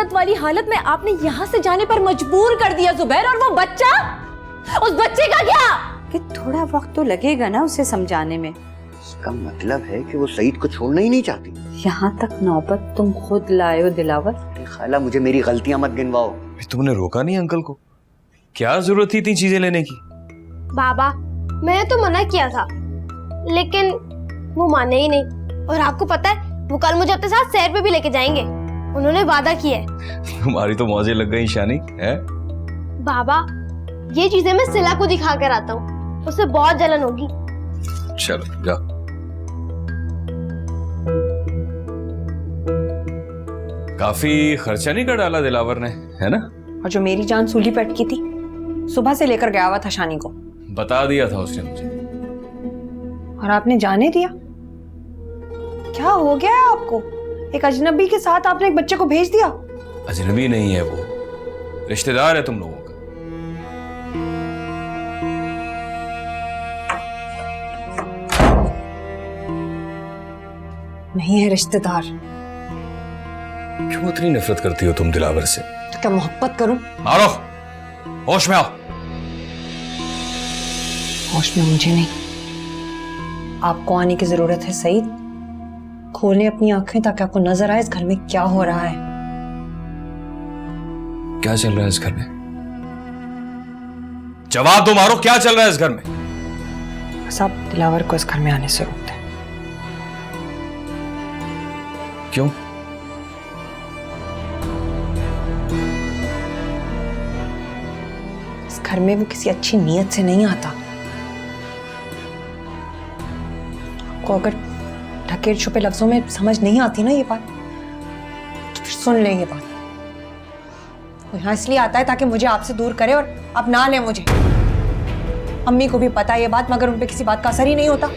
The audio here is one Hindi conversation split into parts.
इज्जत वाली हालत में आपने यहाँ से जाने पर मजबूर कर दिया जुबैर, और वो बच्चा, उस बच्चे का क्या? कि थोड़ा वक्त तो लगेगा ना उसे समझाने में। इसका मतलब है कि वो सईद को छोड़ना ही नहीं चाहती। यहाँ तक नौबत तुम खुद लाए हो दिलावर। खाला मुझे मेरी गलतियां मत गिनवाओ। तुमने रोका नहीं अंकल को? क्या जरूरत थी इतनी चीजें लेने की? बाबा मैंने तो मना किया था, लेकिन वो माने ही नहीं। और आपको पता है वो कल मुझे अपने साथ सैर पे भी लेके जाएंगे, उन्होंने वादा किया है। तुम्हारी तो मौजें लग गई शानी है। बाबा ये चीजें मैं सिला को दिखा कर आता हूँ, उससे बहुत जलन होगी। चलो जा। काफी खर्चा नहीं कर डाला दिलावर ने, है ना? और जो मेरी जान सूली पे अटकी थी, सुबह से लेकर गया हुआ था शानी को। बता दिया था उसने मुझे। और आपने जाने दिया? क्या हो गया है आपको? एक अजनबी के साथ आपने एक बच्चे को भेज दिया। अजनबी नहीं है वो, रिश्तेदार है तुम लोगों का। नहीं है रिश्तेदार। क्यों इतनी नफरत करती हो तुम दिलावर से? तो क्या मोहब्बत करूं? मारो, होश में आओ। होश में मुझे नहीं, आपको आने की जरूरत है सईद। खोलें अपनी आंखें ताकि आपको नजर आए इस घर में क्या हो रहा है। क्या चल रहा है इस घर में? जवाब दो मारो, क्या चल रहा है इस घर में? बस आप दिलावर को इस घर में आने से रोकते हैं। क्यों? इस घर में वो किसी अच्छी नीयत से नहीं आता। आपको अगर ढके छुपे लफ्जों में समझ नहीं आती ना ये बात, तो फिर सुन ले ये बात। वो यहाँ इसलिए आता है ताकि मुझे आपसे दूर करे और आप ना ले मुझे। अम्मी को भी पता है ये बात, मगर उन पे किसी बात का असर ही नहीं होता।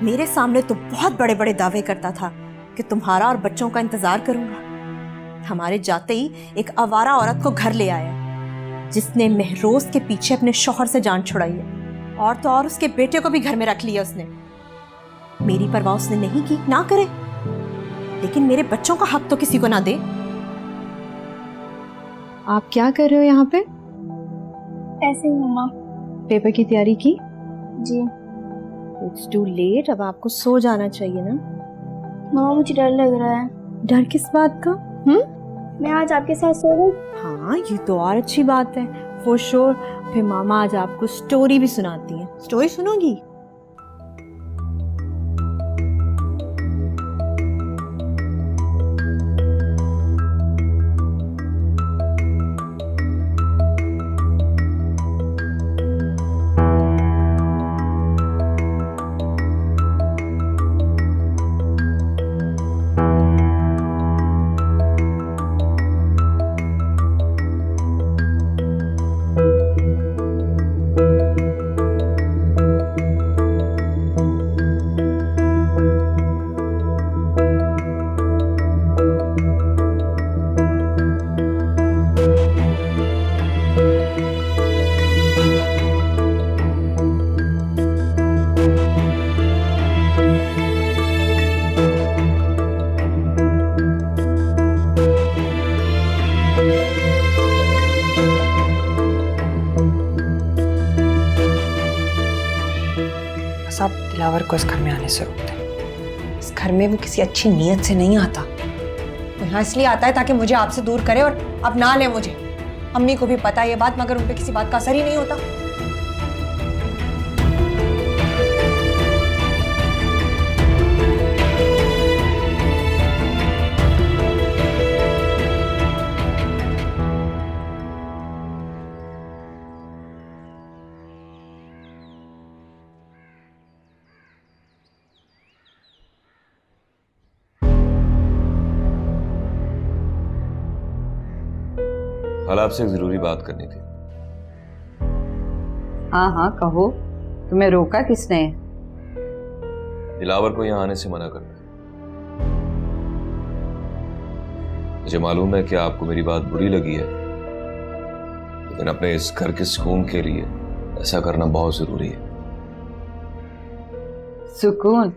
मेरे सामने तो बहुत बड़े बड़े दावे करता था कि तुम्हारा और बच्चों का इंतजार करूंगा। हमारे जाते ही एक आवारा औरत को घर ले आया, जिसने महरोज के पीछे अपने शौहर से जान छुड़ाई है। और तो और उसके बेटे को भी घर में रख लिया उसने। मेरी परवाह उसने नहीं की, ना करे, लेकिन मेरे बच्चों का हक तो किसी को ना दे। आप क्या कर रहे हो यहाँ पे? ऐसे ही मम्मा। पेपर की तैयारी की? जी इट्स टू लेट, अब आपको सो जाना चाहिए ना। मम्मा मुझे डर लग रहा है। डर किस बात का? मैं आज आपके साथ सो रही। हाँ ये तो और अच्छी बात है, फॉर श्योर। फिर मामा आज आपको स्टोरी भी सुनाती हैं। स्टोरी सुनोगी? सब दिलावर को इस घर में आने से रोकते हैं। इस घर में वो किसी अच्छी नीयत से नहीं आता। वो यहाँ इसलिए आता है ताकि मुझे आपसे दूर करे और आप ना ले मुझे। अम्मी को भी पता है ये बात, मगर उन पे किसी बात का असर ही नहीं होता। कल आपसे एक जरूरी बात करनी थी। हाँ हाँ कहो, तुम्हें रोका किसने? दिलावर को यहाँ आने से मना करना है। मुझे मालूम है कि आपको मेरी बात बुरी लगी है, लेकिन अपने इस घर के सुकून के लिए ऐसा करना बहुत जरूरी है। सुकून?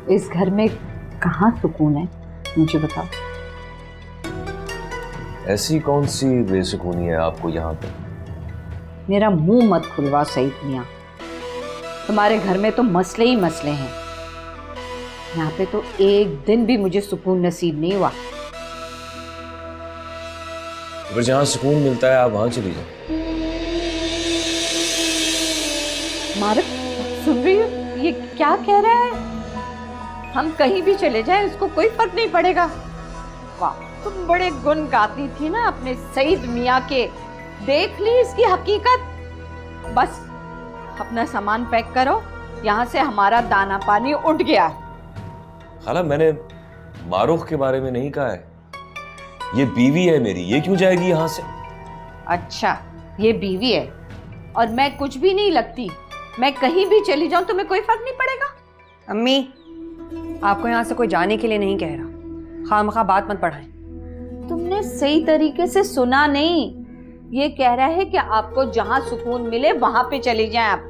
इस घर में कहाँ सुकून है, मुझे बताओ। ऐसी कौन सी बेसुकूनी है आपको यहाँ पे? मेरा मुंह मत खुलवा सईद मियां, तुम्हारे घर में तो मसले ही मसले हैं। यहाँ पे तो एक दिन भी मुझे सुकून नसीब नहीं हुआ। फिर जहाँ सुकून मिलता है आप वहां चली जाओ। मारक, सुन रही हो ये क्या कह रहा है? हम कहीं भी चले जाएं उसको कोई फर्क नहीं पड़ेगा। वाह, तुम बड़े गुण गाती थी ना अपने सईद मियां के, देख ली इसकी हकीकत। बस अपना सामान पैक करो, यहाँ से हमारा दाना पानी उठ गया। खाला, मैंने मारूख के बारे में नहीं कहा है। ये बीवी है मेरी, ये क्यों जाएगी यहाँ से? अच्छा, ये बीवी है और मैं कुछ भी नहीं लगती। मैं कहीं भी चली जाऊं तुम्हें कोई फर्क नहीं पड़ेगा। अम्मी, आपको यहाँ से कोई जाने के लिए नहीं कह रहा, खामखा बात मत बढ़ाएं। तुमने सही तरीके से सुना नहीं। ये कह रहा है कि आपको जहां सुकून मिले वहां पे चले जाएं आप।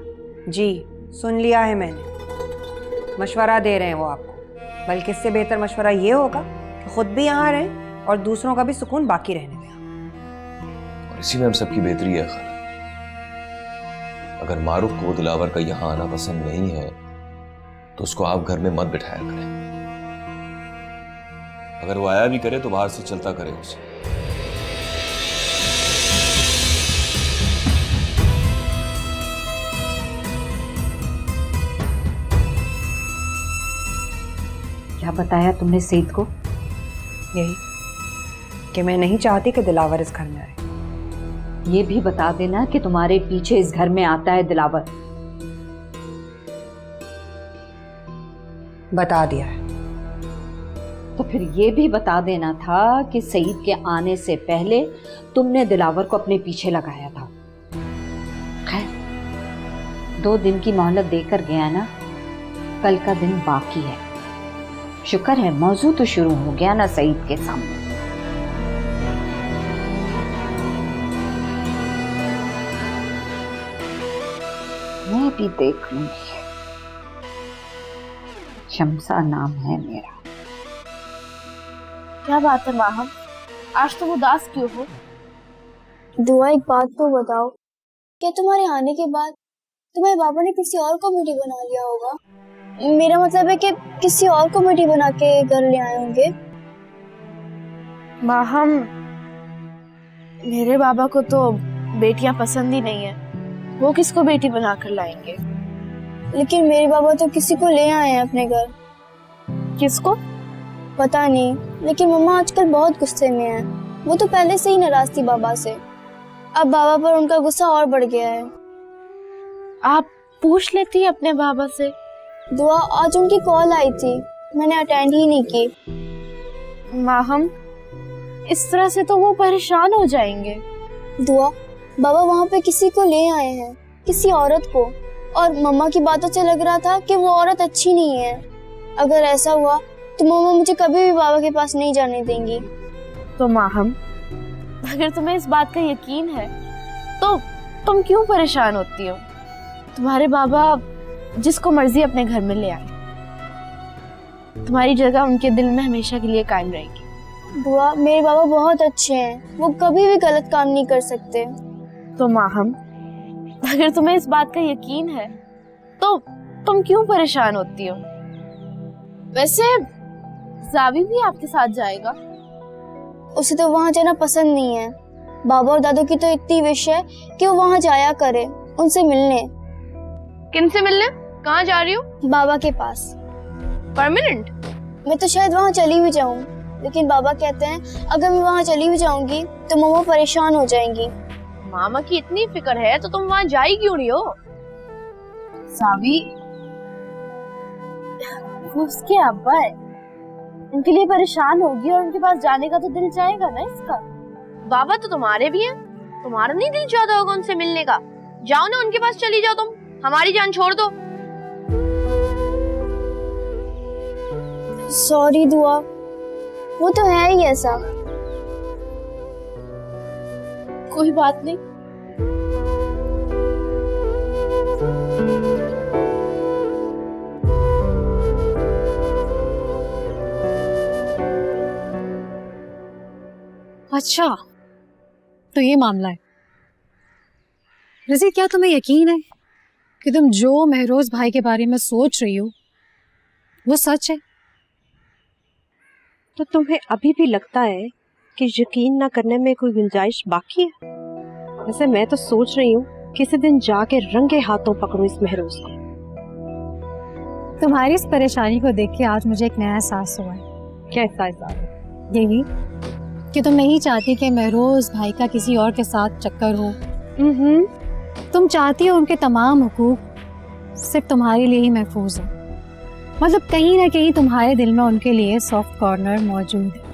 जी, सुन लिया है मैंने। मशवरा दे रहे हैं वो आपको, बल्कि इससे बेहतर मशवरा ये होगा कि खुद भी यहाँ रहें और दूसरों का भी सुकून बाकी रहने दें। और इसी में हम सबकी बेहतरी है खाला। अगर मारूफ को दिलावर का यहाँ आना पसंद नहीं है तो उसको आप घर में मत बिठाया करें। अगर वो आया भी करे तो बाहर से चलता करे उसे। क्या बताया तुमने सईद को? यही कि मैं नहीं चाहती कि दिलावर इस घर में आए। ये भी बता देना कि तुम्हारे पीछे इस घर में आता है दिलावर। बता दिया है। तो फिर ये भी बता देना था कि सईद के आने से पहले तुमने दिलावर को अपने पीछे लगाया था। खैर, 2 दिन की मोहलत देकर गया ना, कल का दिन बाकी है। शुक्र है मौजू तो शुरू हो गया ना सईद के सामने। मैं भी देख लूंगी। शम्सा नाम है मेरा। क्या बात है माहम, आज तुम उदास क्यों हो? दुआ, एक बात तो बताओ, क्या तुम्हारे आने के बाद तुम्हारे बाबा ने किसी और को बेटी बना लिया होगा? मेरा मतलब है कि किसी और को बेटी बना के घर ले आए होंगे। माहम, मेरे बाबा को तो बेटियां पसंद ही नहीं है, वो किसको बेटी बना कर लाएंगे? लेकिन मेरे बाबा तो किसी को ले आए हैं अपने घर। किसको? पता नहीं, लेकिन मम्मा आजकल बहुत गुस्से में है। वो तो पहले से ही नाराज थी बाबा से, अब बाबा पर उनका गुस्सा और बढ़ गया है। आप पूछ लेती अपने बाबा से। दुआ, आज उनकी कॉल आई थी, मैंने अटेंड ही नहीं की। माहम, इस तरह से तो वो परेशान हो जाएंगे। दुआ, बाबा वहाँ पे किसी को ले आए हैं, किसी औरत को, और मम्मा की बातों से लग रहा था कि वो औरत अच्छी नहीं है। अगर ऐसा हुआ तो मम्मा मुझे कभी भी बाबा के पास नहीं जाने देंगी। तो माहम, अगर तुम्हें इस बात का यकीन है तो तुम क्यों परेशान होती हो? तुम्हारे बाबा जिसको मर्जी अपने घर में ले आए, तुम्हारी जगह उनके दिल में हमेशा के लिए कायम रहेगी। दुआ, मेरे बाबा बहुत अच्छे हैं, वो कभी भी गलत काम नहीं कर सकते। तो माहम, अगर तुम्हें इस बात का यकीन है तो तुम क्यों परेशान होती हो? वैसे जावी भी आपके साथ जाएगा। उसे तो वहाँ जाना पसंद नहीं है। बाबा और दादू की तो इतनी विश है कि वो वहाँ जाया करे, उनसे मिलने। किनसे मिलने? कहाँ जा रही हो? बाबा के पास। परमानेंट? मैं तो शायद वहाँ चली भी जाऊँ, लेकिन बाबा कहते हैं अगर मैं वहाँ चली भी जाऊंगी तो मम्मा परेशान हो जाएंगी। मामा की इतनी फिक्र है तो तुम वहाँ जा ही क्यों रही हो? सावी, वो उसके अब्बा है, उनके लिए परेशान होगी और उनके पास जाने का तो दिल चाहेगा ना इसका। बाबा तो तुम्हारे भी हैं, तुम्हारा नहीं दिल चाहता होगा उनसे मिलने का? जाओ ना उनके पास चली जाओ, तुम हमारी जान छोड़ दो। सॉरी दुआ, वो तो है ही ऐसा। कोई बात नहीं। अच्छा, तो ये मामला है। रज़ी, क्या तुम्हें यकीन है कि तुम जो महरोज भाई के बारे में सोच रही हो वो सच है? तो तुम्हें अभी भी लगता है कि यकीन ना करने में कोई गुंजाइश बाकी है? वैसे मैं तो सोच रही हूँ किसी दिन जाके रंगे हाथों पकड़ूं इस महरोज को। तुम्हारी इस परेशानी को देख के आज मुझे एक नया एहसास हुआ है। क्या एहसास? यही कि तुम नहीं चाहती कि महरोज भाई का किसी और के साथ चक्कर हो। तुम चाहती हो उनके तमाम हुकूक सिर्फ तुम्हारे लिए ही महफूज हो। मतलब कहीं ना कहीं तुम्हारे दिल में उनके लिए सॉफ्ट कॉर्नर मौजूद है।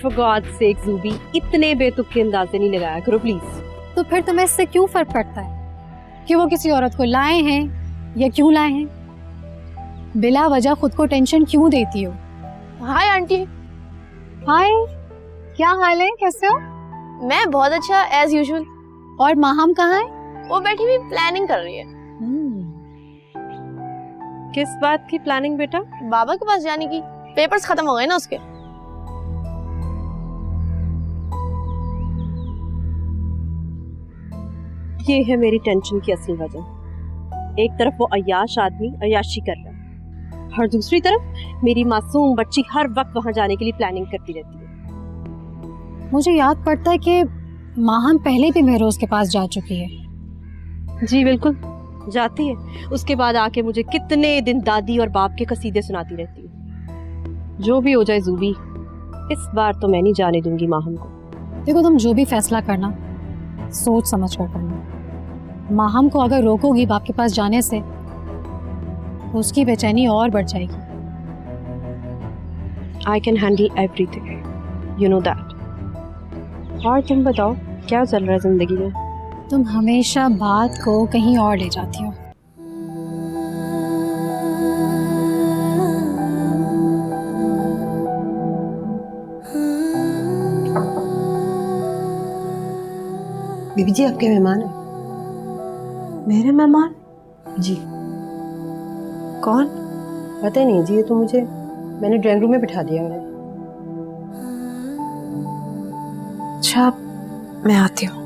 For God's sake ज़ूबी, इतने बेतुके अंदाजे नहीं लगाया करो प्लीज। तो फिर तुम्हें इससे क्यों फर्क पड़ता है कि वो किसी औरत को लाए हैं या क्यों लाए हैं? बिला वजह खुद को टेंशन क्यों देती हो? Hi aunty. हाय, क्या हाल है, कैसे हो? मैं बहुत अच्छा, एज यूजुअल। और माहम कहाँ है? वो बैठी हुई प्लानिंग कर रही है। किस बात की प्लानिंग बेटा? बाबा के पास जाने की। पेपर्स खत्म हो गए ना उसके। ये है मेरी टेंशन की असल वजह। एक तरफ वो अय्याश आदमी अय्याशी कर रहा है और दूसरी तरफ मेरी मासूम बच्ची हर वक्त वहां जाने के लिए प्लानिंग करती रहती है। मुझे याद पड़ता है कि माहम पहले भी महरोज के पास जा चुकी है। जी बिल्कुल, जाती है। उसके बाद आके मुझे कितने दिन दादी और बाप के कसीदे सुनाती रहती है। जो भी हो जाए ज़ूबी, इस बार तो मैं नहीं जाने दूंगी माहम को। देखो, तुम जो भी फैसला करना सोच समझ कर करना। माहम को अगर रोकोगी बाप के पास जाने से तो उसकी बेचैनी और बढ़ जाएगी। I can handle everything, you know that. और तुम बताओ, क्या चल रहा है जिंदगी में? तुम हमेशा बात को कहीं और ले जाती हो। बीबी जी, आपके मेहमान हैं। मेरे मेहमान? जी। कौन? पता नहीं जी, ये तो मुझे, मैंने ड्राइंग रूम में बिठा दिया उन्हें। अच्छा, मैं आती हूँ।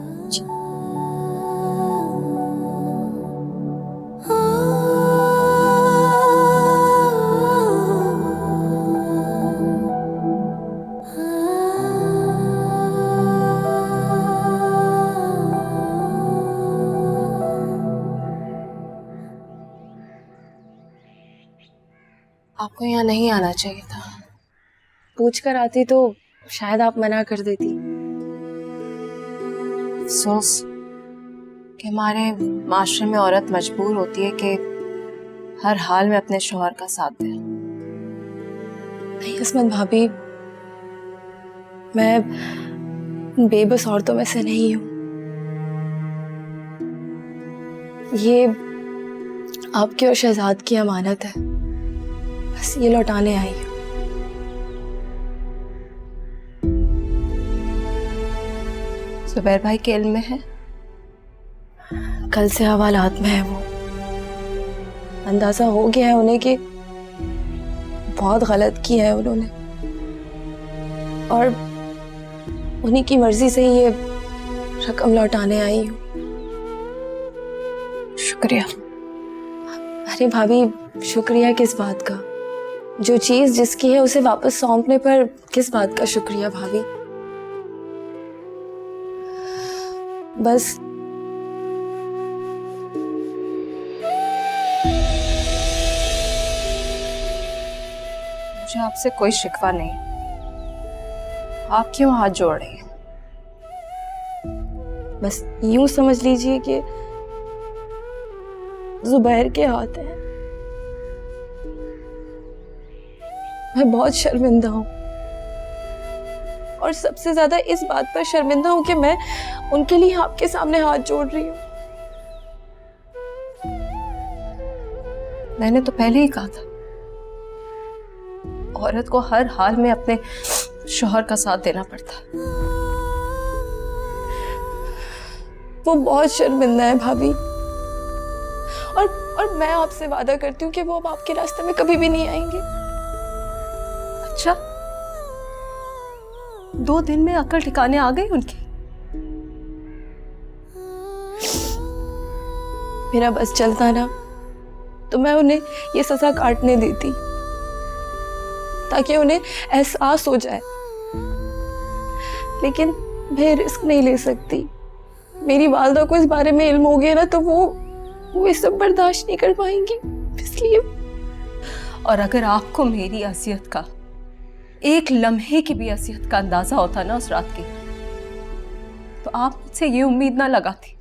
आपको यहाँ नहीं आना चाहिए था। पूछ कर आती तो शायद आप मना कर देती। अफसोस कि हमारे माशरे में औरत मजबूर होती है कि हर हाल में अपने शौहर का साथ दे। नहीं किस्मत भाभी, मैं बेबस औरतों में से नहीं हूँ। ये आपकी और शहजाद की अमानत है, बस ये लौटाने आई हूँ। जुबैर भाई के इल्म में है, कल से हवालात में है। वो अंदाजा हो गया है उन्हें कि बहुत गलत किया है उन्होंने, और उन्हीं की मर्जी से ही ये रकम लौटाने आई हूँ। शुक्रिया। अरे भाभी, शुक्रिया किस बात का? जो चीज जिसकी है उसे वापस सौंपने पर किस बात का शुक्रिया भाभी? बस मुझे आपसे कोई शिकवा नहीं। आप क्यों हाथ जोड़ रही हैं? बस यूं समझ लीजिए कि जुबैर के हाथ है। मैं बहुत शर्मिंदा हूं और सबसे ज्यादा इस बात पर शर्मिंदा हूं कि मैं उनके लिए आपके सामने हाथ जोड़ रही हूँ। मैंने तो पहले ही कहा था, औरत को हर हाल में अपने शौहर का साथ देना पड़ता है। वो बहुत शर्मिंदा है भाभी, और मैं आपसे वादा करती हूँ कि वो अब आपके रास्ते में कभी भी नहीं आएंगे। अच्छा, 2 दिन में अकल ठिकाने आ गई उनकी। मेरा बस चलता ना तो मैं उन्हें ये सजा काटने देती, ताकि उन्हें एहसास हो जाए। लेकिन मैं रिस्क नहीं ले सकती। मेरी वालदा को इस बारे में इल्म हो गया ना तो वो ये सब बर्दाश्त नहीं कर पाएंगी, इसलिए। और अगर आपको मेरी असियत का, एक लम्हे की भी असियत का अंदाजा होता ना उस रात की, तो आप मुझसे ये उम्मीद ना लगाती।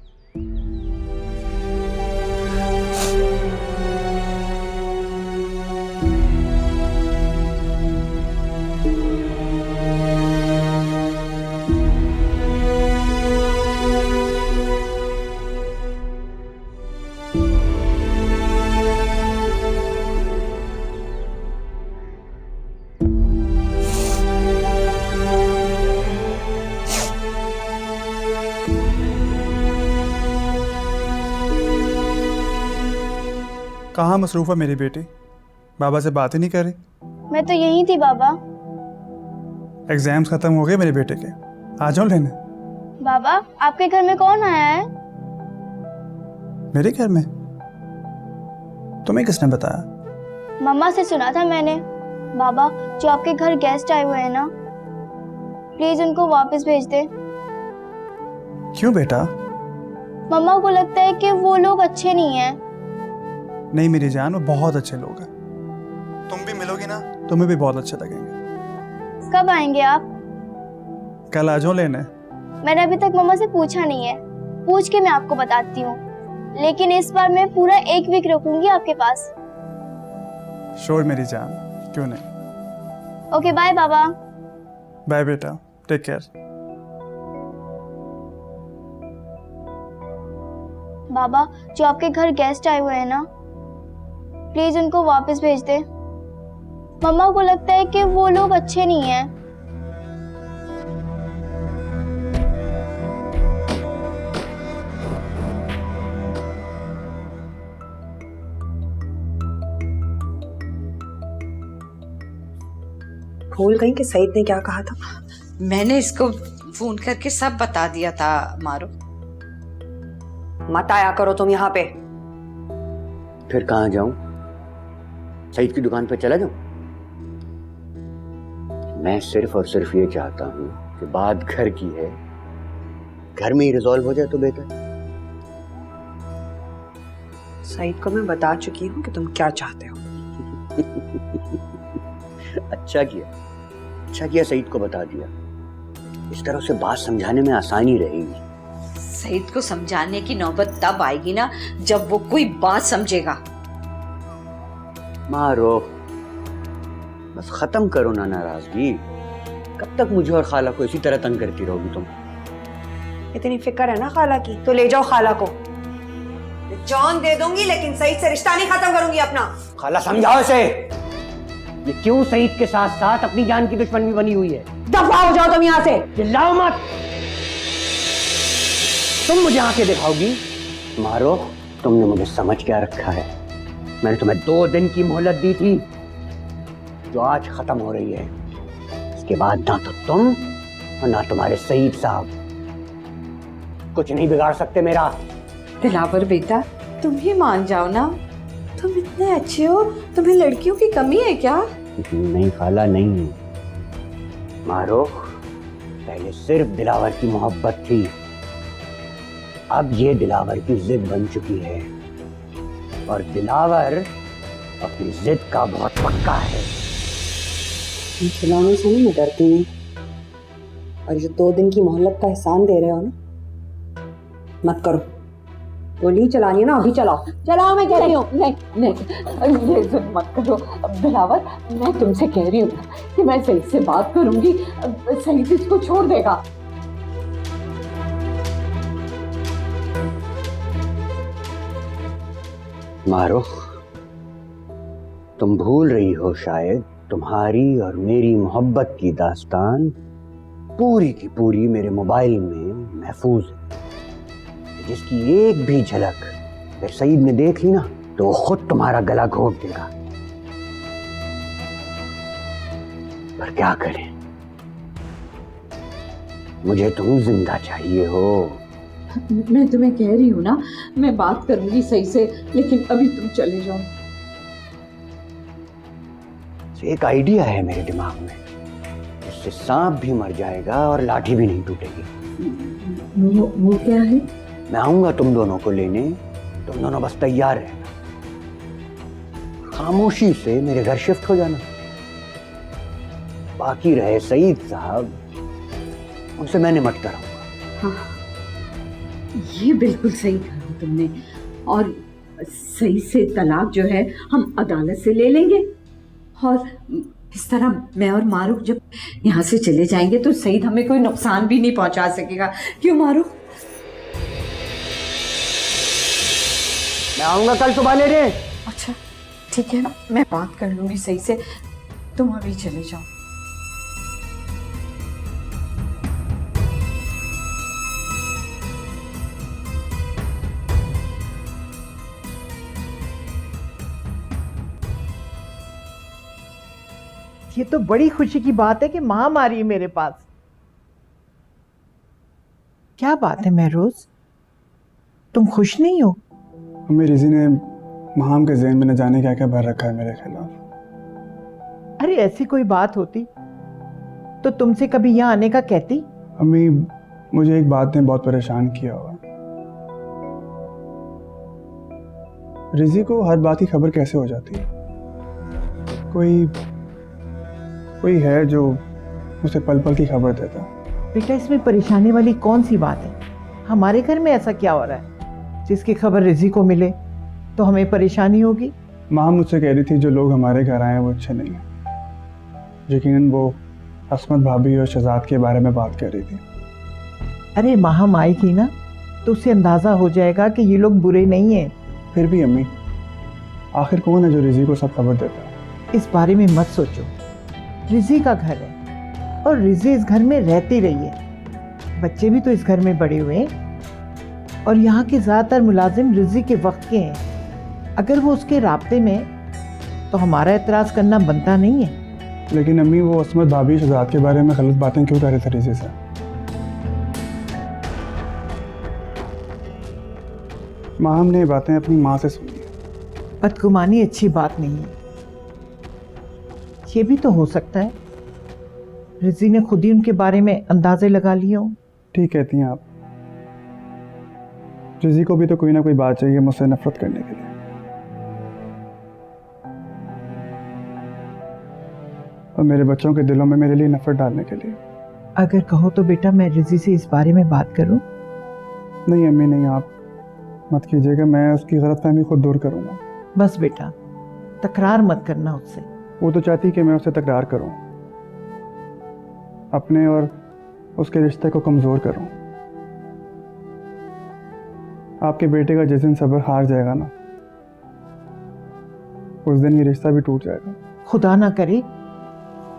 कहाँ मसरूफ़ है मेरी बेटी? बाबा से बात ही नहीं कर रही। मैं तो यही थी बाबा। एग्जाम्स खत्म हो गए मेरे बेटे के, आ जाओ लेने। बाबा, आपके घर में कौन आया है? मेरे घर में? तुम्हें किसने बताया? मम्मा से सुना था मैंने। बाबा, जो आपके घर गेस्ट आए हुए हैं ना, प्लीज उनको वापस भेज दे। क्यों बेटा? मम्मा को लगता है कि वो लोग अच्छे नहीं हैं। नहीं मेरी जान, वो बहुत अच्छे लोग हैं। तुम भी मिलोगी ना, तुम्हें भी बहुत अच्छे लगेंगे। कब आएंगे आप? कल आ जाओ लेने। मैंने अभी तक मम्मा से पूछा नहीं है, पूछ के मैं आपको बताती हूँ। लेकिन इस बार मैं पूरा 1 वीक रुकूंगी आपके पास। श्योर मेरी जान, क्यों नहीं। ओके, बाय बाबा। बाय बेटा, टेक केयर। बाबा, जो आपके घर गेस्ट आए हुए हैं ना, प्लीज उनको वापस भेज दे। मम्मा को लगता है कि वो लोग अच्छे नहीं हैं। भूल गई कि सईद ने क्या कहा था? मैंने इसको फोन करके सब बता दिया था मारो। मत आया करो तुम यहाँ पे। फिर कहाँ जाऊं? सईद की दुकान पे चला जाऊं? मैं सिर्फ और सिर्फ ये चाहता हूं कि बात घर की है, घर में ही रिजॉल्व हो जाए तो बेहतर। सईद को मैं बता चुकी हूँ कि तुम क्या चाहते हो। अच्छा किया सईद को बता दिया। इस तरह से बात समझाने में आसानी रहेगी। सईद को समझाने की नौबत तब आएगी ना जब वो कोई बात समझेगा। मारो, बस खत्म करो ना नाराजगी। कब तक मुझे और खाला को इसी तरह तंग करती रहोगी तुम? इतनी फिक्र है ना खाला की, तो ले जाओ खाला को। जान दे दूंगी लेकिन सईद से रिश्ता नहीं खत्म करूंगी अपना। खाला समझाओ इसे, ये क्यों सईद के साथ साथ अपनी जान की दुश्मन भी बनी हुई है। दफा हो जाओ तुम यहाँ से। चिल्लाओ मत, तुम मुझे आंखें दिखाओगी? मारो, तुमने मुझे समझ क्या रखा है? मैंने तुम्हें 2 दिन की मोहलत दी थी, जो आज खत्म हो रही है। इसके बाद ना तो तुम और ना तुम्हारे सईद साहब कुछ नहीं बिगाड़ सकते मेरा। दिलावर बेटा, तुम ही मान जाओ ना, तुम इतने अच्छे हो, तुम्हें लड़कियों की कमी है क्या? नहीं खाला, नहीं। मारो, पहले सिर्फ दिलावर की मोहब्बत थी, अब ये दिलावर की जिद बन चुकी है। और दिलावर अपनी जिद का बहुत पक्का है। खिलौनों से मैं डरती नहीं, और जो 2 दिन की मोहलत का एहसान दे रहे हो ना, मत करो। गोली चलानी है ना, अभी चलाओ चलाओ, मैं कह रही हूँ। नहीं नहीं, ये जिद मत करो दिलावर, मैं तुमसे कह रही हूँ कि मैं सही से बात करूंगी, सही से इसको छोड़ देगा। मारो, तुम भूल रही हो शायद तुम्हारी और मेरी मोहब्बत की दास्तान पूरी की पूरी मेरे मोबाइल में महफूज है, जिसकी एक भी झलक अगर सईद ने देख ली ना तो वो खुद तुम्हारा गला घोट देगा। पर क्या करें, मुझे तुम जिंदा चाहिए हो। मैं तुम्हें कह रही हूँ ना, मैं बात करूंगी सही से, लेकिन अभी तुम चले जाओ। एक आइडिया है मेरे दिमाग में, इससे सांप भी मर जाएगा और लाठी भी नहीं टूटेगी। वो क्या है? मैं आऊंगा तुम दोनों को लेने, तुम दोनों बस तैयार रहना, खामोशी से मेरे घर शिफ्ट हो जाना। बाकी रहे सईद साहब, उनसे मैं निपटता रहूंगा। हाँ, ये बिल्कुल सही कहा तुमने। और सही से तलाक जो है हम अदालत से ले लेंगे, और इस तरह मैं और मारूफ जब यहाँ से चले जाएंगे तो सईद हमें कोई नुकसान भी नहीं पहुंचा सकेगा। क्यों मारूफ? मैं आऊंगा कल सुबह लेने। अच्छा ठीक है, मैं बात कर लूंगी सही से, तुम अभी चले जाओ। ये तो बड़ी खुशी की बात है कि माँ आ रही है मेरे पास। क्या बात है महरोज, तुम खुश नहीं हो? अम्मी, रिजी ने महाम के ज़हन में न जाने क्या क्या भर रखा है मेरे खिलाफ। अरे ऐसी कोई बात होती तो तुमसे कभी यहाँ आने का कहती। अम्मी, मुझे एक बात ने बहुत परेशान किया हुआ। रिजी को हर बात की खबर कैसे हो जाती है? कोई है जो उसे पल पल की खबर देता। बेटा, इसमें परेशानी वाली कौन सी बात है? हमारे घर में ऐसा क्या हो रहा है जिसकी खबर रिजी को मिले तो हमें परेशानी होगी? माँ मुझसे कह रही थी जो लोग हमारे घर आए हैं वो अच्छे नहीं हैं। यकीनन वो असमत भाभी और शहजाद के बारे में बात कर रही थी। अरे माहम आएगी ना तो उसे अंदाज़ा हो जाएगा कि ये लोग बुरे नहीं हैं। फिर भी अम्मी, आखिर कौन है जो रिजी को सब खबर देता है? इस बारे में मत सोचो, रिजी का घर है और रिजी इस घर में रहती रही है, बच्चे भी तो इस घर में बड़े हुए हैं और यहाँ के ज़्यादातर मुलाजिम रिजी के वक्त के हैं। अगर वो उसके राब्ते में तो हमारा एतराज़ करना बनता नहीं है। लेकिन अम्मी, वो असमत भाभी शहजाद के बारे में गलत बातें क्यों कर रहे थे रिजी से? माँ, हमने ये बातें अपनी माँ से सुनी है। बदगुमानी अच्छी बात नहीं है। ये भी तो हो सकता है रिजी ने खुद ही उनके बारे में अंदाजे लगा लिए हों। ठीक कहती हैं आप। रिजी को भी तो कोई ना कोई बात चाहिए मुझसे नफरत करने के लिए। और मेरे बच्चों के दिलों में मेरे लिए नफरत डालने के लिए। अगर कहो तो बेटा मैं रिजी से इस बारे में बात करूं? नहीं अम्मी, नहीं, आप मत कीजिएगा। मैं उसकी गलतफहमी खुद दूर करूंगा। बस बेटा, तकरार मत करना उससे। वो तो चाहती कि मैं उससे तकरार करूं, अपने और उसके रिश्ते को कमज़ोर करूं। आपके बेटे का जिस दिन सब्र हार जाएगा ना, उस दिन ये रिश्ता भी टूट जाएगा। खुदा ना करे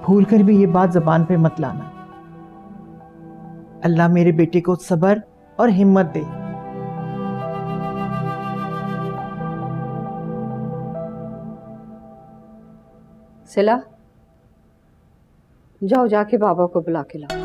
भूल कर भी ये बात ज़बान पे मत लाना। अल्लाह मेरे बेटे को सब्र और हिम्मत दे। सिला, जाओ जाके बाबा को बुला के लाओ।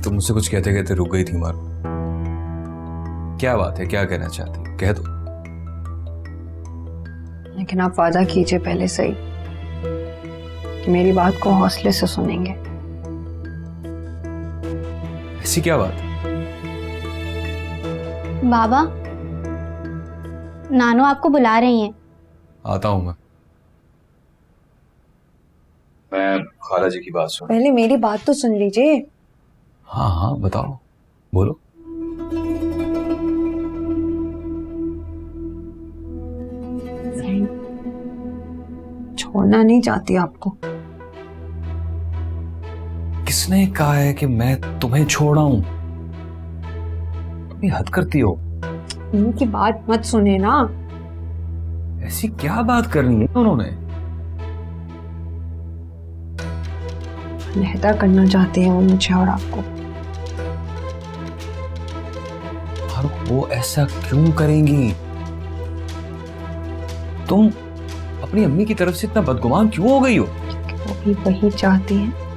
तुम मुझसे कुछ कहते कहते रुक गई थी मार। क्या बात है, क्या कहना चाहती है? कह दो। लेकिन आप वादा कीजिए पहले से ही कि मेरी बात को हौसले से सुनेंगे। ऐसी क्या बात? बाबा, नानू आपको बुला रही हैं। आता हूं मैं खाला जी की बात सुन। पहले मेरी बात तो सुन लीजिए। हाँ हाँ बताओ, बोलो। छोड़ना नहीं चाहती आपको। किसने कहा है कि मैं तुम्हें छोड़ाऊं? तुम ये हद करती हो। उनकी बात मत सुने ना। ऐसी क्या बात करनी है उन्होंने? अलहदा करना चाहते हैं वो मुझे और आपको। और वो ऐसा क्यों करेंगी? तुम अपनी अम्मी की तरफ से इतना बदगुमान क्यों हो गई हो? वो भी वही चाहती है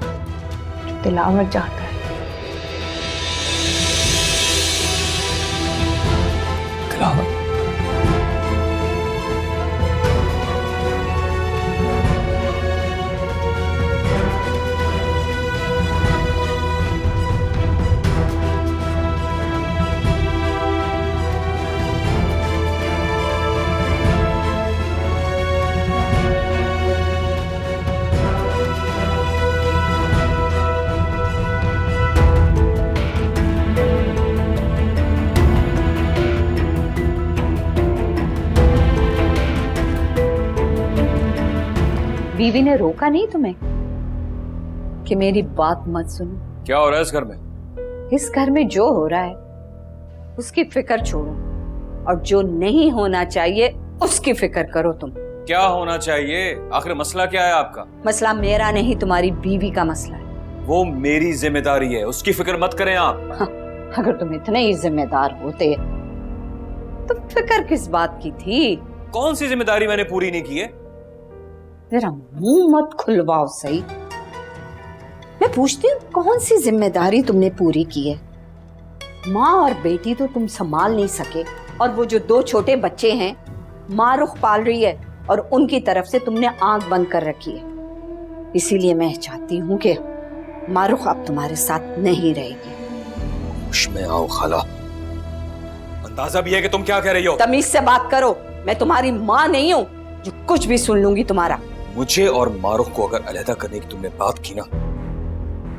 जो दिलावर चाहता है। दिलावर? बीवी ने रोका नहीं तुम्हें कि मेरी बात मत सुनो? क्या हो रहा है इस घर में? इस घर में जो हो रहा है उसकी फिक्र छोड़ो और जो नहीं होना चाहिए उसकी फिक्र करो तुम। क्या होना चाहिए? आखिर मसला क्या है आपका? मसला मेरा नहीं, तुम्हारी बीवी का मसला है। वो मेरी जिम्मेदारी है, उसकी फिक्र मत करें आप। हाँ, अगर तुम इतने ही जिम्मेदार होते तो फिक्र किस बात की थी? कौन सी जिम्मेदारी मैंने पूरी नहीं की है? जरा मुंह मत खुलवाओ सही। मैं पूछती हूँ कौन सी जिम्मेदारी तुमने पूरी की है? माँ और बेटी तो तुम संभाल नहीं सके और वो जो 2 छोटे बच्चे हैं मारुख पाल रही है और उनकी तरफ से तुमने आंख बंद कर रखी है। इसीलिए मैं चाहती हूँ कि मारुख अब तुम्हारे साथ नहीं रहेगी। होश में आओ खाला, अंदाजा भी है कि तुम क्या कह रही हो। तमीज से बात करो, मैं तुम्हारी माँ नहीं हूँ जो कुछ भी सुन लूंगी तुम्हारा। मुझे और मारुख को अगर अलहदा करने की तुमने बात की ना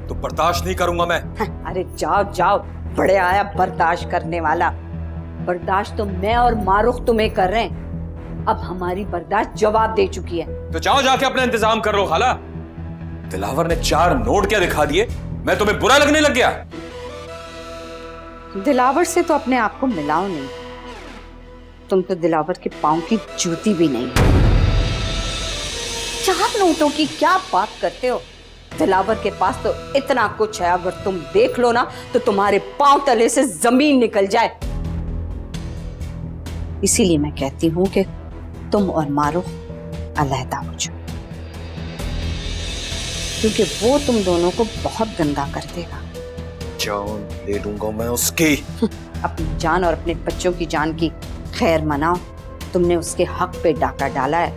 तो बर्दाश्त नहीं करूंगा मैं। अरे जाओ जाओ, बड़े आया बर्दाश्त करने वाला। बर्दाश्त तो मैं और मारुख तुम्हें कर रहे हैं। अब हमारी बर्दाश्त जवाब दे चुकी है। तो जाओ जाके अपना इंतजाम कर लो खाला। दिलावर ने 4 नोट क्या दिखा दिए, मैं तुम्हें बुरा लगने लग गया? दिलावर से तो अपने आप को मिलाओ नहीं। तुम तो दिलावर के पांव की जूती भी नहीं। 4 नोटों की क्या बात करते हो? दिलावर के पास तो इतना कुछ है, अगर तुम देख लो ना तो तुम्हारे पांव तले से जमीन निकल जाए। इसीलिए मैं कहती हूं कि तुम और मारुख अलहदा हो जाओ, क्योंकि वो तुम दोनों को बहुत गंदा कर देगा। जान ले लूंगा मैं उसकी। अपनी जान और अपने बच्चों की जान की खैर मनाओ। तुमने उसके हक पे डाका डाला है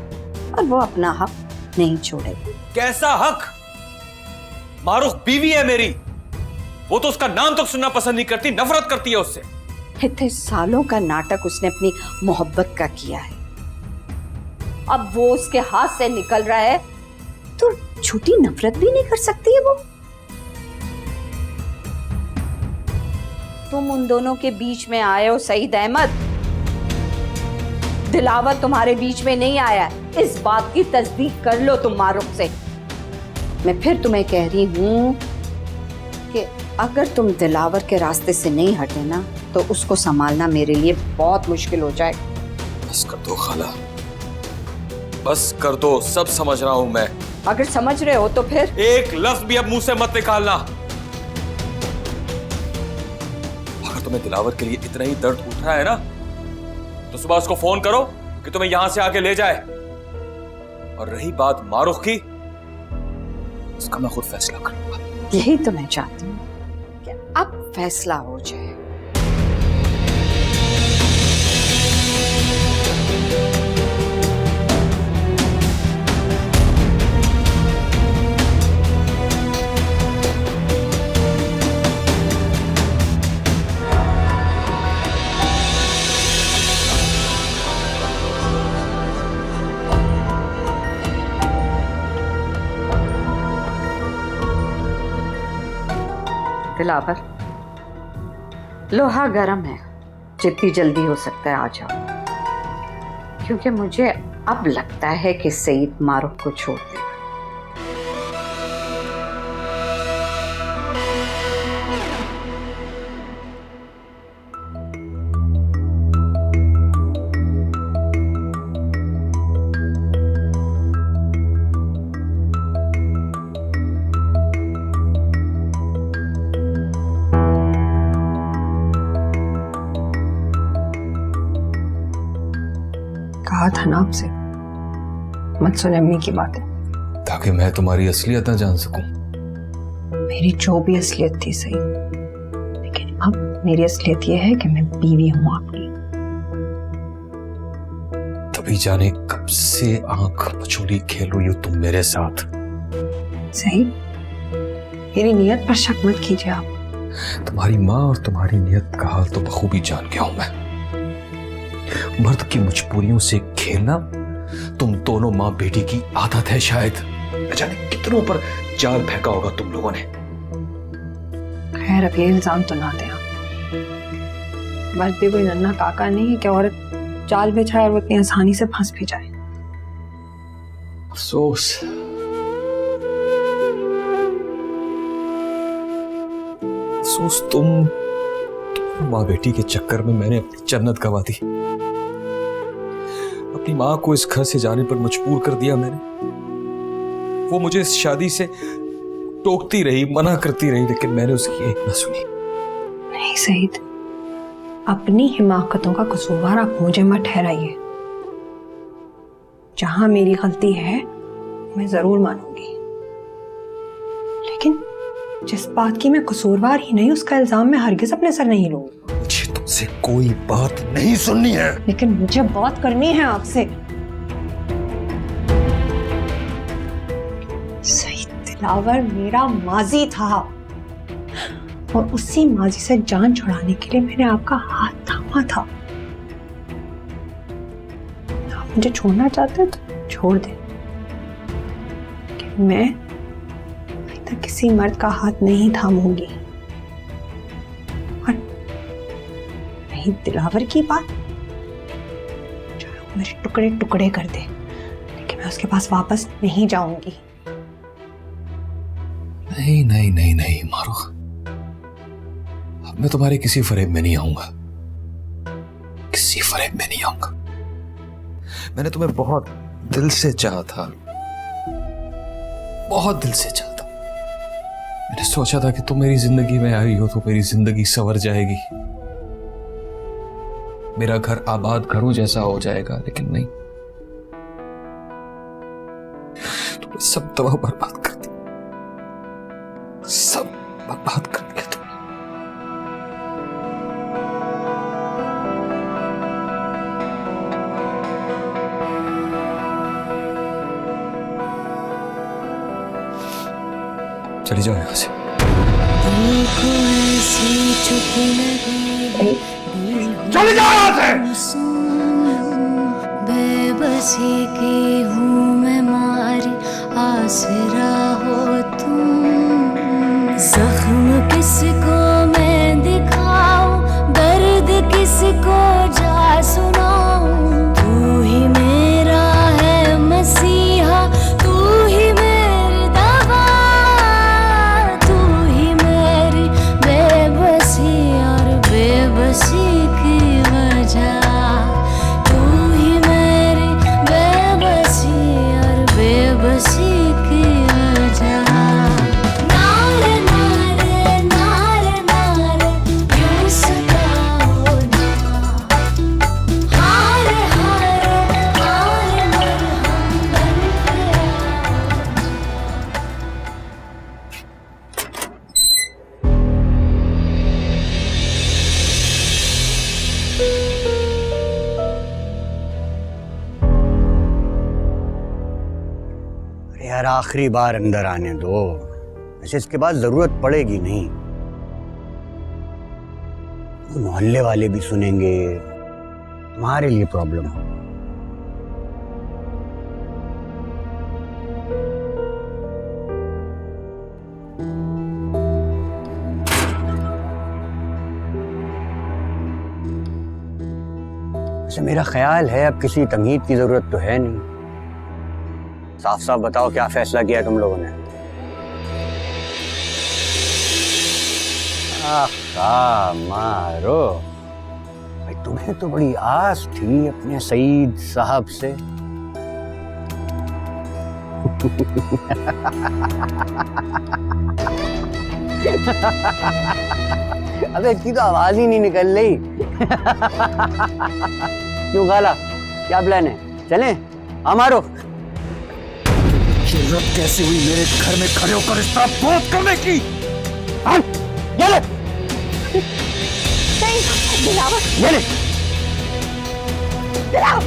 और वो अपना हक नहीं छोड़ेगा। कैसा हक? मारुख बीवी है मेरी, वो तो उसका नाम तक सुनना पसंद नहीं करती, नफरत करती है उससे। इतने सालों का नाटक उसने अपनी मोहब्बत का किया है, अब वो उसके हाथ से निकल रहा है तो छोटी नफरत भी नहीं कर सकती है वो। तुम उन दोनों के बीच में आए हो सईद अहमद, दिलावर तुम्हारे बीच में नहीं आया। इस बात की तस्दीक कर लो तुम मारुख से। मैं फिर तुम्हें कह रही हूं कि अगर तुम दिलावर के रास्ते से नहीं हटे ना तो उसको संभालना मेरे लिए बहुत मुश्किल हो जाएगा। बस कर दो खाला, बस कर दो, सब समझ रहा हूं मैं। अगर समझ रहे हो तो फिर एक लफ्ज भी अब मुंह से मत निकालना। अगर तुम्हें दिलावर के लिए इतना ही दर्द उठ रहा है ना तो सुबह उसको फोन करो कि तुम्हें यहां से आके ले जाए। और रही बात मारुख की, उसका मैं खुद फैसला करूंगा। यही तो मैं चाहती हूँ कि अब फैसला हो जाए। दिलावर, लोहा गर्म है, जितनी जल्दी हो सकता है आ जाओ, क्योंकि मुझे अब लगता है कि सईद मारूफ को छोड़ देगा। कहा था ना आपसे मत सुन अम्मी की बातें, ताकि मैं तुम्हारी असलियत न जान सकूं। मेरी जो भी असलियत थी सही, लेकिन अब मेरी असलियत ये है कि मैं बीवी हूं आपकी। तभी जाने कब से आंख मचोली खेल रही हो तुम मेरे साथ। सही, मेरी नियत पर शक मत कीजिए आप। तुम्हारी माँ और तुम्हारी नियत का हाल तो बखूबी जान गया हूं मैं। मर्द की मजबूरियों से खेलना तुम दोनों माँ बेटी की आदत है शायद। न जाने कितनों पर जाल फेंका होगा तुम लोगों ने। खैर अब ये इल्जाम तो ना दें आप। मर्द भी कोई नन्हा काका नहीं है कि औरत जाल बिछाए और वो इतनी आसानी से फंस भी जाए। अफसोस, अफसोस तुम माँ बेटी के चक्कर में मैंने अपनी जन्नत गंवा दी। अपनी माँ को इस घर से जाने पर मजबूर कर दिया मैंने। वो मुझे इस शादी से टोकती रही, मना करती रही, लेकिन मैंने उसकी एक न सुनी। नहीं सईद, अपनी हिमाकतों का कसूरवार आप मुझे मत ठहराइए। जहां मेरी गलती है मैं जरूर मानूंगी, लेकिन जिस बात की मैं कसूरवार ही नहीं उसका इल्जाम मैं हरगिज अपने सर नहीं लूंगी। मुझे तुमसे कोई बात नहीं सुननी है, लेकिन मुझे बात करनी है आपसे। सईद दिलावर मेरा माजी था और उसी माजी से जान छुड़ाने के लिए मैंने आपका हाथ थामा था। आप मुझे छोड़ना चाहते हो तो छोड़ दे, मैं अभी तक किसी मर्द का हाथ नहीं थामूंगी। और रही दिलावर की बात, चाहे वो मेरे टुकड़े टुकड़े कर दे, लेकिन मैं उसके पास वापस नहीं जाऊंगी। नहीं नहीं नहीं नहीं मारूख, अब मैं तुम्हारे किसी फरेब में नहीं आऊंगा, किसी फरेब में नहीं आऊंगा। मैंने तुम्हें बहुत दिल से चाहा था, बहुत दिल से चाहा था। मैंने सोचा था कि तुम मेरी जिंदगी में आई हो तो मेरी जिंदगी संवर जाएगी, मेरा घर आबाद घरों जैसा हो जाएगा, लेकिन नहीं, तुमने सब तबाह बर्बाद कर दिया, सब बर्बाद कर दिया तुमने। चली जाओ यहां से। चले जाओ यहां से। बेबसी की हूँ मैं मारी, आसरा हो तुम। जख्म किसको मैं दिखाऊं, दर्द किसको जा सुनाऊं। तू ही मेरा है मसीहा, तू ही मेरी दवा, तू ही मेरी बेबसी और बेबसी की वजह। तू ही मेरी बेबसी और बेबसी की वजह। नारे नारे नारे नारे क्यों सताओ ना, हारे हारे हारे मरहम बन के आओ। अरे यार आखिरी बार अंदर आने दो, वैसे इसके बाद जरूरत पड़ेगी नहीं। मोहल्ले वाले भी सुनेंगे, तुम्हारे लिए प्रॉब्लम हो। वैसे मेरा ख्याल है अब किसी तमहीद की जरूरत तो है नहीं। साफ साफ बताओ क्या फैसला किया तुम लोगों ने? आहा मारो, भाई तुम्हें तो बड़ी आस थी अपने सईद साहब से। अबे इसकी तो आवाज ही नहीं निकल रही। क्यों खाला, क्या प्लान है? चलें? हमारो जरूरत कैसे हुई मेरे घर में खड़े होकर इस तरह बात करने की? ये ले, नहीं, दिलावर, ये ले। दिलावर।